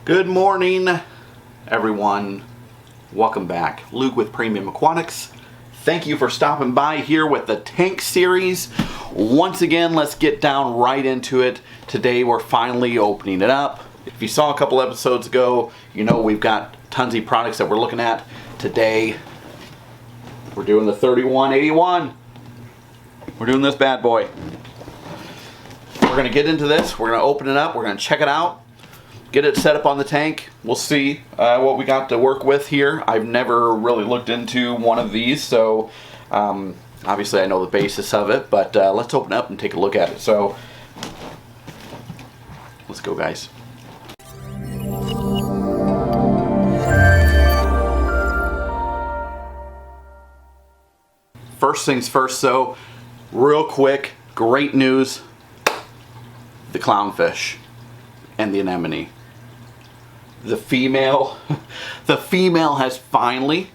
Good morning, everyone. Welcome back. Luke with Premium Aquatics. Thank you for stopping by here with the tank series. Once again, let's get down right into it. Today we're finally opening it up. If you saw a couple episodes ago, you know we've got Tunze products that we're looking at. Today we're doing the 3181. We're doing this bad boy. We're going to get into this. We're going to open it up. We're going to check it out. Get it set up on the tank. We'll see what we got to work with here. I've never really looked into one of these, so obviously I know the basis of it, but let's open it up and take a look at it. So let's go, guys. First things first, so real quick, great news. The clownfish and the anemone. The female has finally,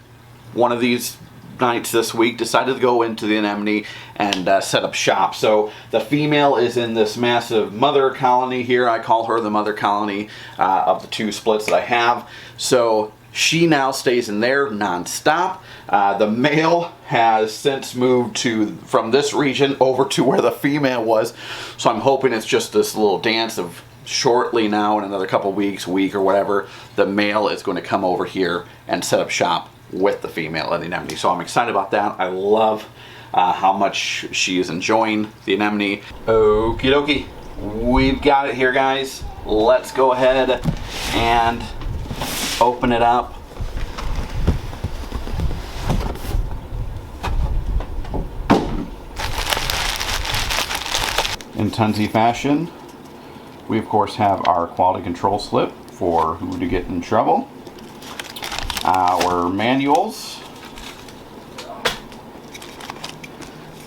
one of these nights this week, decided to go into the anemone and set up shop. So the female is in this massive mother colony here. I call her the mother colony of the two splits that I have. So she now stays in there non-stop. The male has since moved from this region over to where the female was. So I'm hoping it's just this little dance of shortly now, in another couple weeks, week or whatever, the male is going to come over here and set up shop with the female at the anemone. So I'm excited about that. I love how much she is enjoying the anemone. Okie dokie, we've got it here, guys. Let's go ahead and open it up. In Tunze fashion, we of course have our quality control slip for who to get in trouble. Our manuals.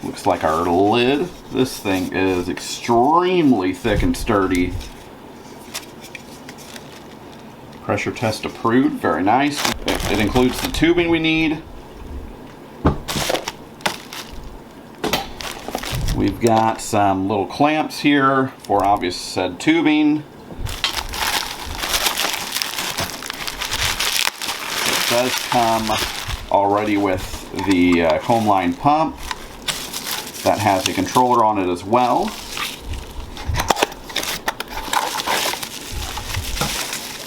Looks like our lid. This thing is extremely thick and sturdy. Pressure test approved, very nice. It includes the tubing we need. We've got some little clamps here for obvious said tubing. It does come already with the comb line pump that has a controller on it as well.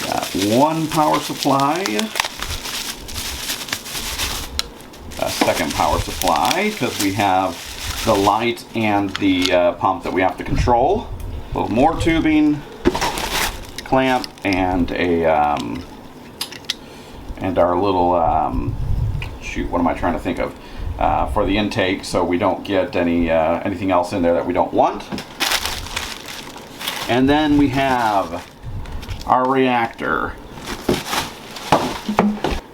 Got one power supply, a second power supply because we have the light and the pump that we have to control. A little more tubing, clamp, and and our little shoot. What am I trying to think of for the intake, so we don't get anything else in there that we don't want. And then we have our reactor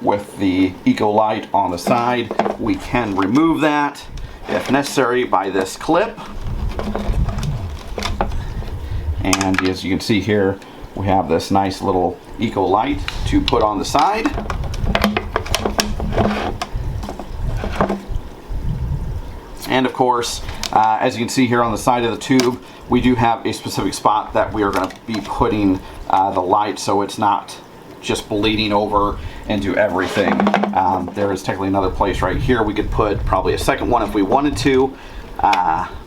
with the eco light on the side. We can remove that if necessary by this clip. And as you can see here, we have this nice little eco light to put on the side. And of course, as you can see here on the side of the tube, we do have a specific spot that we are going to be putting the light, so it's not just bleeding over into everything. There is technically another place right here we could put probably a second one if we wanted to,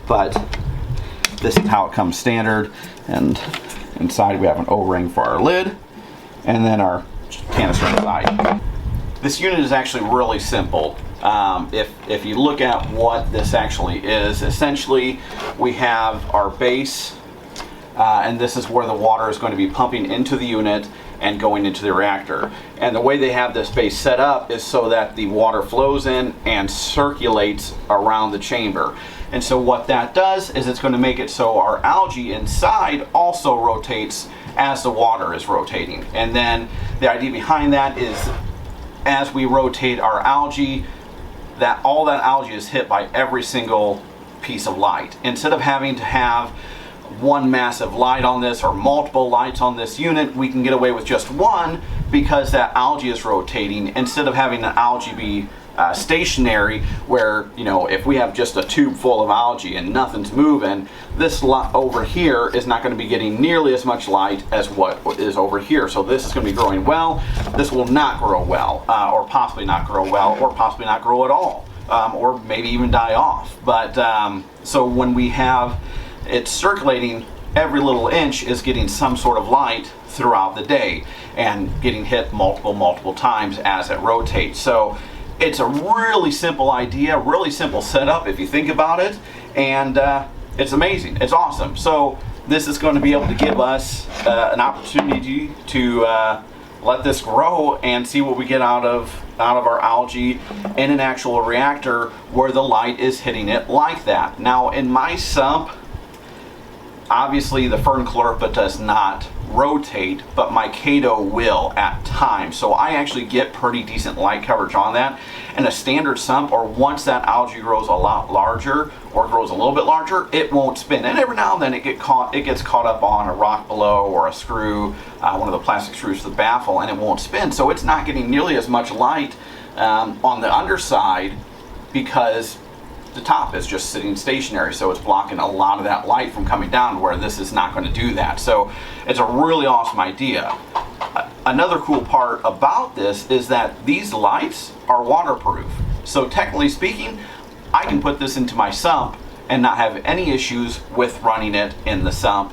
but this is how it comes standard. And inside we have an O-ring for our lid, and then our canister inside. This unit is actually really simple. If you look at what this actually is, essentially we have our base, and this is where the water is going to be pumping into the unit and going into the reactor. And the way they have this base set up is so that the water flows in and circulates around the chamber. And so what that does is it's going to make it so our algae inside also rotates as the water is rotating. And then the idea behind that is as we rotate our algae, that all that algae is hit by every single piece of light. Instead of having to have one massive light on this or multiple lights on this unit, we can get away with just one because that algae is rotating. Instead of having the algae be stationary, where, you know, if we have just a tube full of algae and nothing's moving, this lot over here is not going to be getting nearly as much light as what is over here. So this is going to be growing well. This will not grow well, or possibly not grow well, or possibly not grow at all, or maybe even die off. But so when we have it circulating, every little inch is getting some sort of light throughout the day and getting hit multiple times as it rotates. So it's a really simple idea, really simple setup if you think about it, and it's amazing. It's awesome. So this is going to be able to give us an opportunity to let this grow and see what we get out of our algae in an actual reactor where the light is hitting it like that. Now in my sump, obviously the fern chlorophyll does not rotate, but my Chaeto will at times. So I actually get pretty decent light coverage on that. In a standard sump, or once that algae grows a lot larger or grows a little bit larger, it won't spin. And every now and then it gets caught up on a rock below or a screw, one of the plastic screws to the baffle, and it won't spin. So it's not getting nearly as much light on the underside because the top is just sitting stationary, so it's blocking a lot of that light from coming down, where this is not going to do that. So it's a really awesome idea. Another cool part about this is that these lights are waterproof. So technically speaking, I can put this into my sump and not have any issues with running it in the sump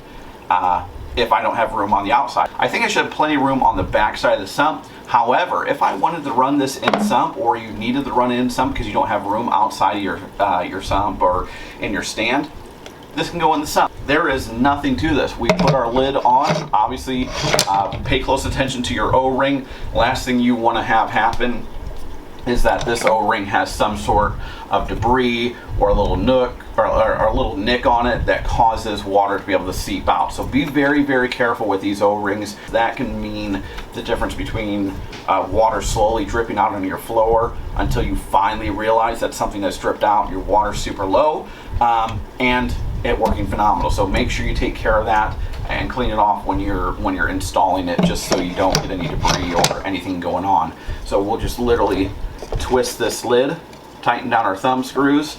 if I don't have room on the outside. I think I should have plenty of room on the back side of the sump. However, if I wanted to run this in sump, or you needed to run it in sump because you don't have room outside of your sump or in your stand, this can go in the sump. There is nothing to this. We put our lid on. Obviously, pay close attention to your O-ring. Last thing you want to have happen is that this O-ring has some sort of debris or a little nook or a little nick on it that causes water to be able to seep out. So be very, very careful with these O-rings. That can mean the difference between water slowly dripping out onto your floor until you finally realize that something has dripped out, your water's super low, and it working phenomenal. So make sure you take care of that and clean it off when you're installing it, just so you don't get any debris or anything going on. So we'll just literally twist this lid, tighten down our thumb screws,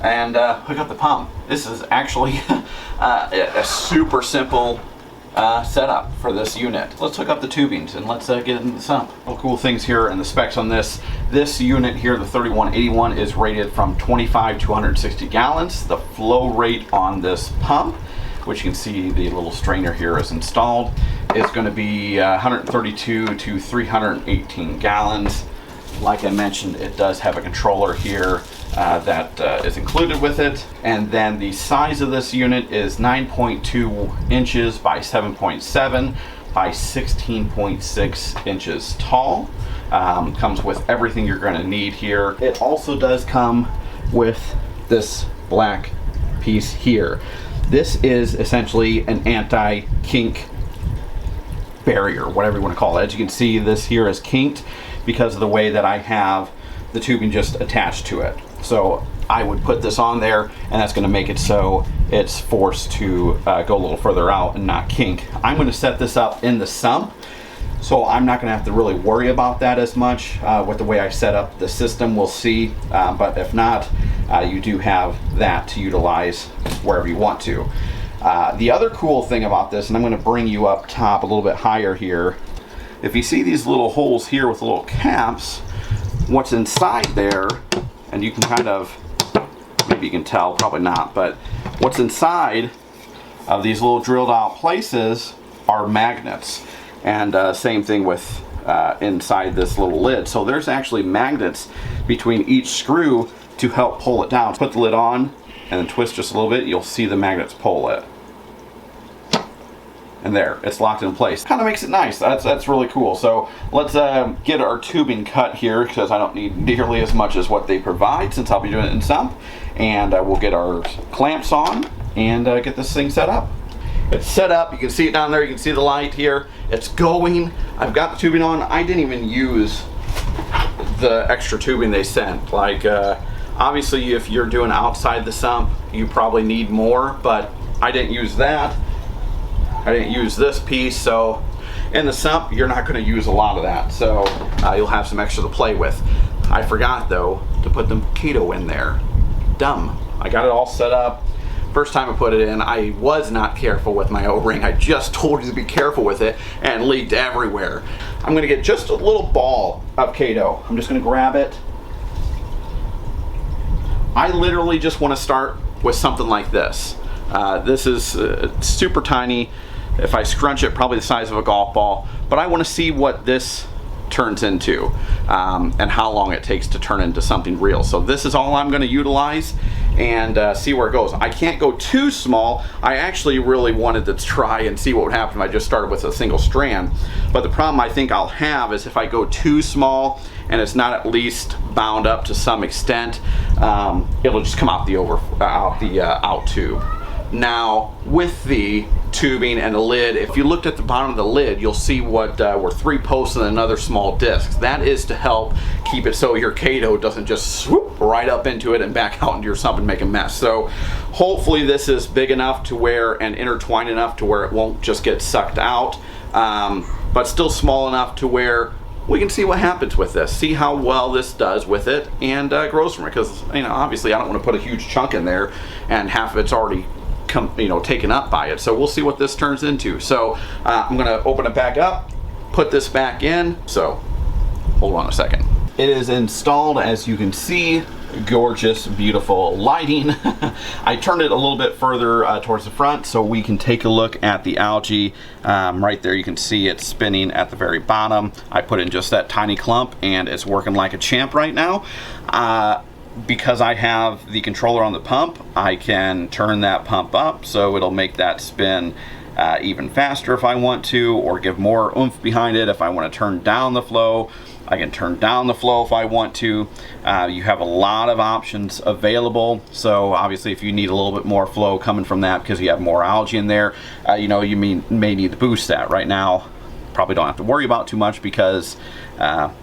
and hook up the pump. This is actually a super simple setup for this unit. Let's hook up the tubings and let's get it in the sump. All cool things here and the specs on this. This unit here, the 3181, is rated from 25 to 160 gallons. The flow rate on this pump, which you can see the little strainer here is installed, is going to be 132 to 318 gallons. Like I mentioned, it does have a controller here that is included with it. And then the size of this unit is 9.2 inches by 7.7 by 16.6 inches tall. Comes with everything you're going to need here. It also does come with this black piece here. This is essentially an anti-kink barrier, whatever you want to call it. As you can see, this here is kinked because of the way that I have the tubing just attached to it. So I would put this on there, and that's going to make it so it's forced to go a little further out and not kink. I'm going to set this up in the sump, so I'm not going to have to really worry about that as much with the way I set up the system. We'll see, but if not, you do have that to utilize wherever you want to. The other cool thing about this, and I'm going to bring you up top a little bit higher here, if you see these little holes here with the little caps, what's inside there, and you can kind of, maybe you can tell, probably not, but what's inside of these little drilled out places are magnets. And same thing with inside this little lid. So there's actually magnets between each screw to help pull it down. Put the lid on and then twist just a little bit, you'll see the magnets pull it. And there, it's locked in place. Kind of makes it nice. That's really cool. So let's get our tubing cut here, because I don't need nearly as much as what they provide, since I'll be doing it in sump. And we'll get our clamps on and get this thing set up. It's set up. You can see it down there. You can see the light here. It's going. I've got the tubing on. I didn't even use the extra tubing they sent. Like, obviously, if you're doing outside the sump, you probably need more, but I didn't use that. I didn't use this piece, so in the sump, you're not going to use a lot of that, so you'll have some extra to play with. I forgot though to put the Chaeto in there. Dumb. I got it all set up. First time I put it in, I was not careful with my O-ring. I just told you to be careful with it and leaked everywhere. I'm gonna get just a little ball of Chaeto. I'm just gonna grab it. I literally just wanna start with something like this. This is super tiny. If I scrunch it, probably the size of a golf ball, but I wanna see what this turns into and how long it takes to turn into something real. So this is all I'm going to utilize and see where it goes. I can't go too small. I actually really wanted to try and see what would happen if I just started with a single strand, but the problem I think I'll have is if I go too small and it's not at least bound up to some extent, it'll just come out the out tube. Now with the tubing and the lid, if you looked at the bottom of the lid, you'll see what were 3 posts and another small disc. That is to help keep it so your Chaeto doesn't just swoop right up into it and back out into your sump and make a mess. So hopefully this is big enough to where and intertwined enough to where it won't just get sucked out, but still small enough to where we can see what happens with this, see how well this does with it and grows from it, because obviously I don't want to put a huge chunk in there and half of it's already taken up by it. So we'll see what this turns into. So I'm gonna open it back up, put this back in. So hold on a second. It is installed, as you can see. Gorgeous, beautiful lighting. I turned it a little bit further towards the front so we can take a look at the algae. Right there you can see it spinning at the very bottom. I put in just that tiny clump and it's working like a champ right now. Because I have the controller on the pump, I can turn that pump up so it'll make that spin even faster if I want to, or give more oomph behind it. If I want to turn down the flow, I can turn down the flow if I want to. You have a lot of options available. So obviously if you need a little bit more flow coming from that because you have more algae in there, you may need to boost that. Right now, probably don't have to worry about too much because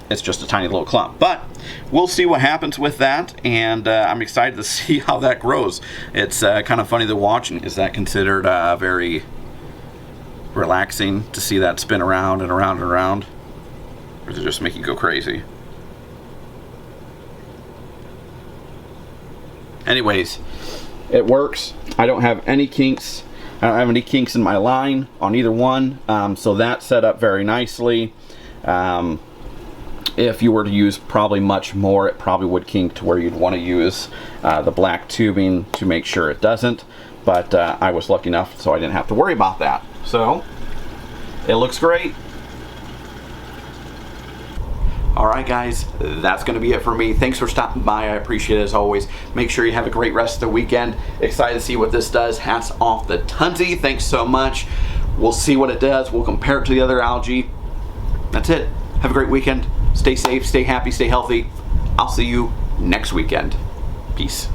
it's just a tiny little clump. But we'll see what happens with that, and I'm excited to see how that grows. It's kind of funny to watch. Is that considered very relaxing to see that spin around and around and around? Or does it just make you go crazy? Anyways, it works. I don't have any kinks. I don't have any kinks in my line on either one, so that's set up very nicely. If you were to use probably much more, it probably would kink to where you'd want to use the black tubing to make sure it doesn't, but I was lucky enough so I didn't have to worry about that. So it looks great. Alright guys, that's going to be it for me. Thanks for stopping by. I appreciate it as always. Make sure you have a great rest of the weekend. Excited to see what this does. Hats off the Tunze. Thanks so much. We'll see what it does. We'll compare it to the other algae. That's it. Have a great weekend. Stay safe, stay happy, stay healthy. I'll see you next weekend. Peace.